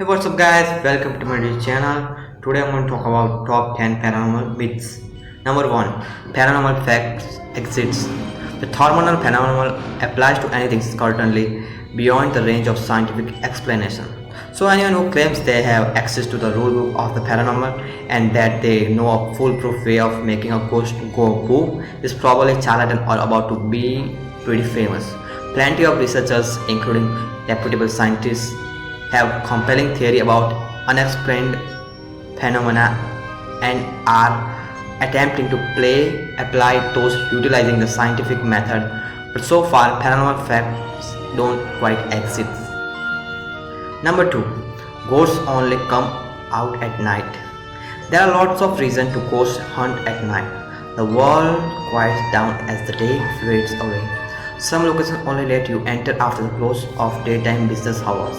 Hey, what's up, guys? Welcome to my channel. Today I'm going to talk about top 10 paranormal myths. Number 1. Paranormal facts exists. The terminal paranormal applies to anything certainly beyond the range of scientific explanation. So anyone who claims they have access to the rulebook of the paranormal and that they know a foolproof way of making a ghost go boo is probably charlatan or about to be pretty famous. Plenty of researchers, including reputable scientists, have compelling theory about unexplained phenomena and are attempting to apply those utilizing the scientific method, but so far paranormal facts don't quite exist. Number 2. Ghosts only come out at night. There are lots of reasons to ghost hunt at night. The world quiets down as the day fades away. Some locations only let you enter after the close of daytime business hours.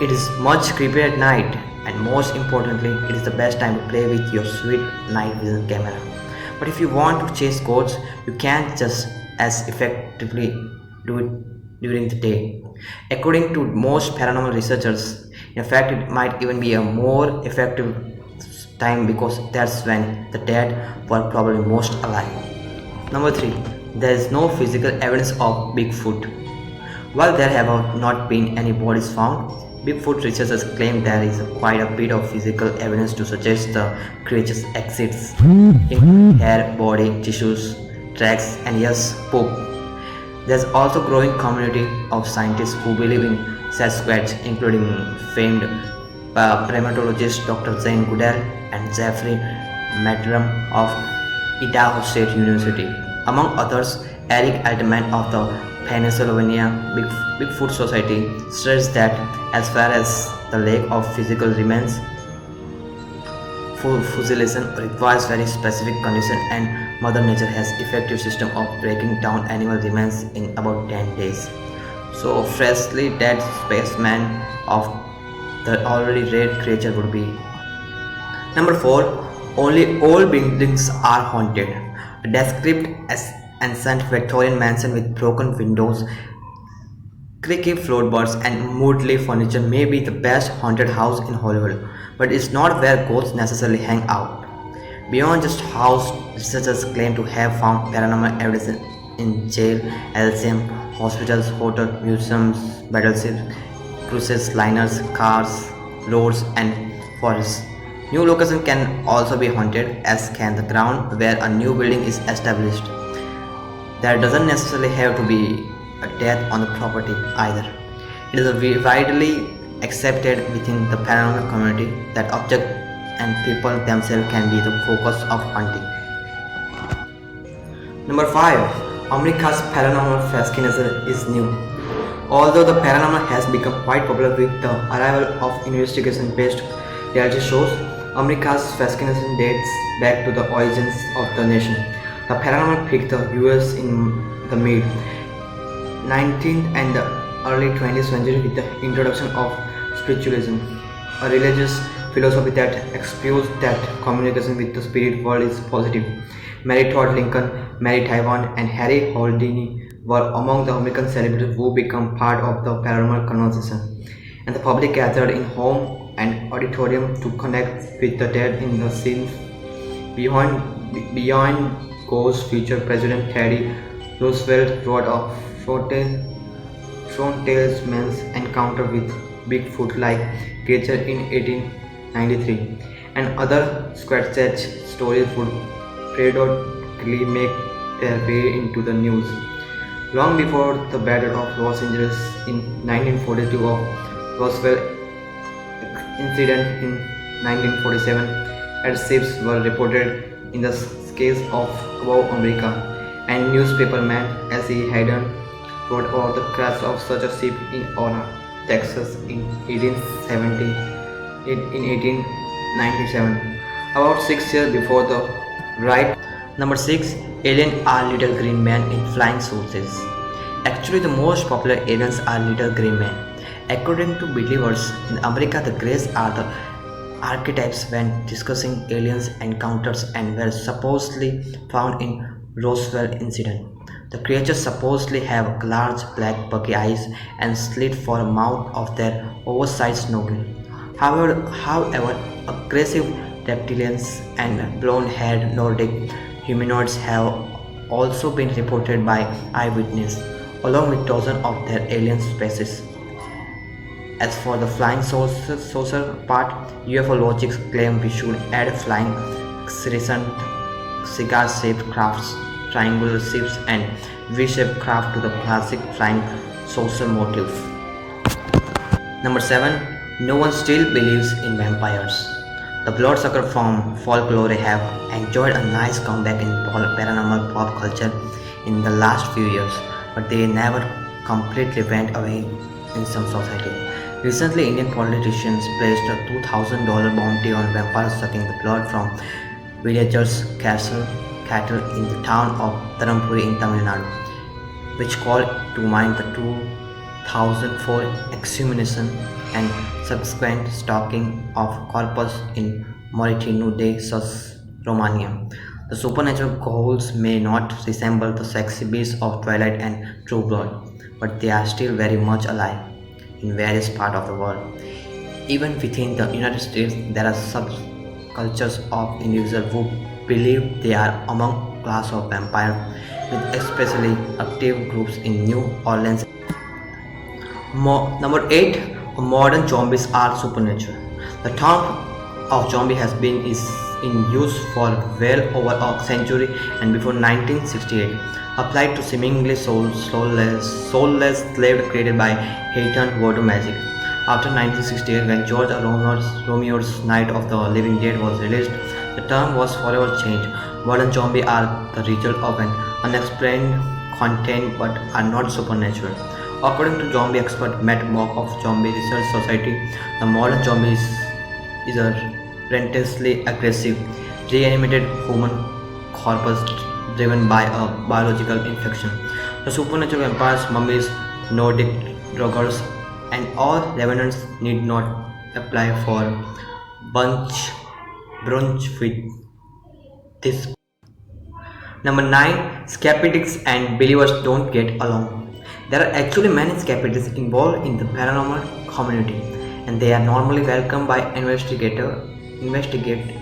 It is much creepier at night, and most importantly, it is the best time to play with your sweet night vision camera. But if you want to chase ghosts, you can't just as effectively do it during the day. According to most paranormal researchers, in fact, it might even be a more effective time because that's when the dead were probably most alive. Number 3. There is no physical evidence of Bigfoot. While there have not been any bodies found, Bigfoot researchers claim there is quite a bit of physical evidence to suggest the creature exists, including hair, body, tissues, tracks, and yes, poop. There's also a growing community of scientists who believe in Sasquatch, including famed primatologist Dr. Zane Goodell and Jeffrey Matram of Idaho State University. Among others, Eric Altman of the Pennsylvania Bigfoot Society stressed that as far as the lack of physical remains, fossilization requires very specific conditions and Mother Nature has effective system of breaking down animal remains in about 10 days. So freshly dead specimen of the already rare creature would be. Number 4. Only old buildings are haunted. A described as ancient Victorian mansion with broken windows, creaky floorboards, and moodly furniture may be the best haunted house in Hollywood, but it's not where ghosts necessarily hang out. Beyond just house, researchers claim to have found paranormal evidence in jail, LCM, hospitals, hotels, museums, battleships, cruises, liners, cars, roads, and forests. New locations can also be haunted, as can the ground where a new building is established. There doesn't necessarily have to be a death on the property either. It is widely accepted within the paranormal community that objects and people themselves can be the focus of hunting. Number 5. America's paranormal fascination is new. Although the paranormal has become quite popular with the arrival of investigation-based reality shows, America's fascination dates back to the origins of the nation. The paranormal peaked the US in the mid 19th and the early 20th century with the introduction of spiritualism, a religious philosophy that exposed that communication with the spirit world is positive. Mary Todd Lincoln, Mary Taiwan, and Harry Houdini were among the American celebrities who became part of the paranormal conversation, and the public gathered in home and auditorium to connect with the dead in the scenes beyond Ghost. Future President Teddy Roosevelt wrote of Tales man's encounter with Bigfoot-like creature in 1893, and other Squatch stories would periodically make their way into the news. Long before the Battle of Los Angeles in 1942 or Roswell incident in 1947, airships were reported in the skies of above America, and newspaperman S.E. Hayden wrote about the crash of such a ship in Ona, Texas in 1897, about 6 years before the riot. Number 6. Aliens are little green men in flying saucers. Actually, the most popular aliens are little green men. According to believers in America, the Greys are the archetypes when discussing aliens encounters and were supposedly found in Roswell incident. The creatures supposedly have large black buggy eyes and slit for a mouth of their oversized noggin. However, aggressive reptilians and blonde-haired Nordic humanoids have also been reported by eyewitnesses, along with dozens of their alien species. As for the flying saucer part, UFO logics claim we should add flying crescent cigar-shaped crafts, triangular ships, and V-shaped craft to the classic flying saucer motif. Number 7. No one still believes in vampires. The bloodsucker from folklore have enjoyed a nice comeback in paranormal pop culture in the last few years, but they never completely went away in some society. Recently, Indian politicians placed a $2,000 bounty on vampires sucking the blood from villagers' cattle in the town of Dharampuri in Tamil Nadu, which called to mind the 2004 exhumation and subsequent stalking of corpus in Mauritania de Sus, Romania. The supernatural ghouls may not resemble the sexy beasts of Twilight and True Blood, but they are still very much alive in various parts of the world. Even within the United States, there are subcultures of individuals who believe they are among class of vampires, with especially active groups in New Orleans. Number 8. Modern zombies are supernatural. The term of zombie has been in use for well over a century, and before 1968 applied to seemingly soulless slaves created by Haitian voodoo magic. After 1968, when George Romero's Night of the Living Dead was released, the term was forever changed. Modern zombies are the result of an unexplained content but are not supernatural. According to zombie expert Matt Mock of Zombie Research Society, the modern zombie is a relentlessly aggressive, reanimated human corpus driven by a biological infection. The supernatural vampires, mummies, Nordic druggers, and all revenants need not apply for brunch with this. Number 9. Skeptics and believers don't get along. There are actually many skeptics involved in the paranormal community, and they are normally welcomed by investigate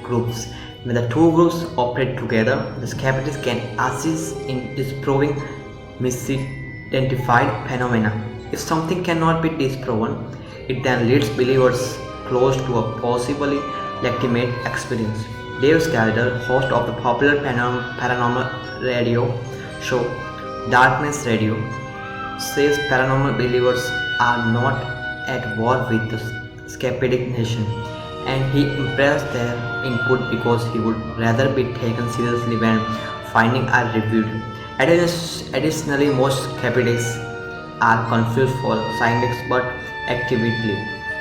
groups. When the two groups operate together, the skeptics can assist in disproving misidentified phenomena. If something cannot be disproven, it then leads believers close to a possibly legitimate experience. Dave Scalder, host of the popular paranormal radio show Darkness Radio, says paranormal believers are not at war with the skeptic nation, and he embraced their input because he would rather be taken seriously when findings are reviewed. Additionally, most skeptics are confused for scientists but actively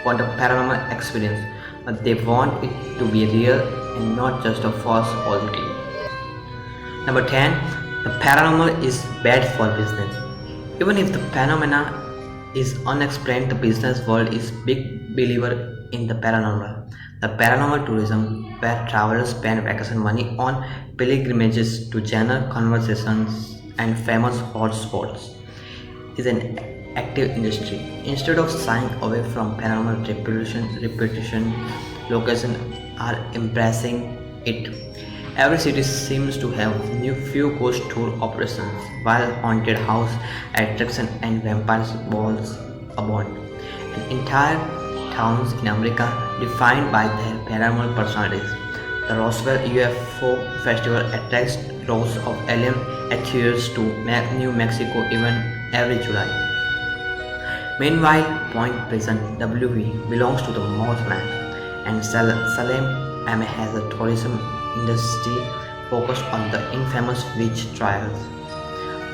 want a paranormal experience, but they want it to be real and not just a false positive. Number 10. The paranormal is bad for business. Even if the phenomena is unexplained, the business world is big believer in the paranormal. The paranormal tourism, where travelers spend vacation money on pilgrimages to genre conversations and famous hotspots, is an active industry. Instead of shying away from paranormal reputation, locations are embracing it. Every city seems to have few ghost tour operations, while haunted house attractions and vampire balls abound. And entire towns in America defined by their paranormal personalities. The Roswell UFO Festival attracts rows of alien enthusiasts to New Mexico every July. Meanwhile, Point Pleasant, WV, belongs to the Mothman, and Salem, MA has a tourism industry focused on the infamous witch trials.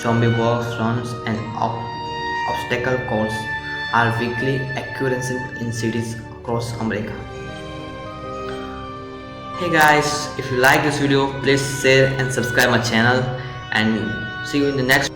Zombie walks, runs, and obstacle courses are weekly occurrences in cities across America. Hey guys, if you like this video, please share and subscribe my channel, and see you in the next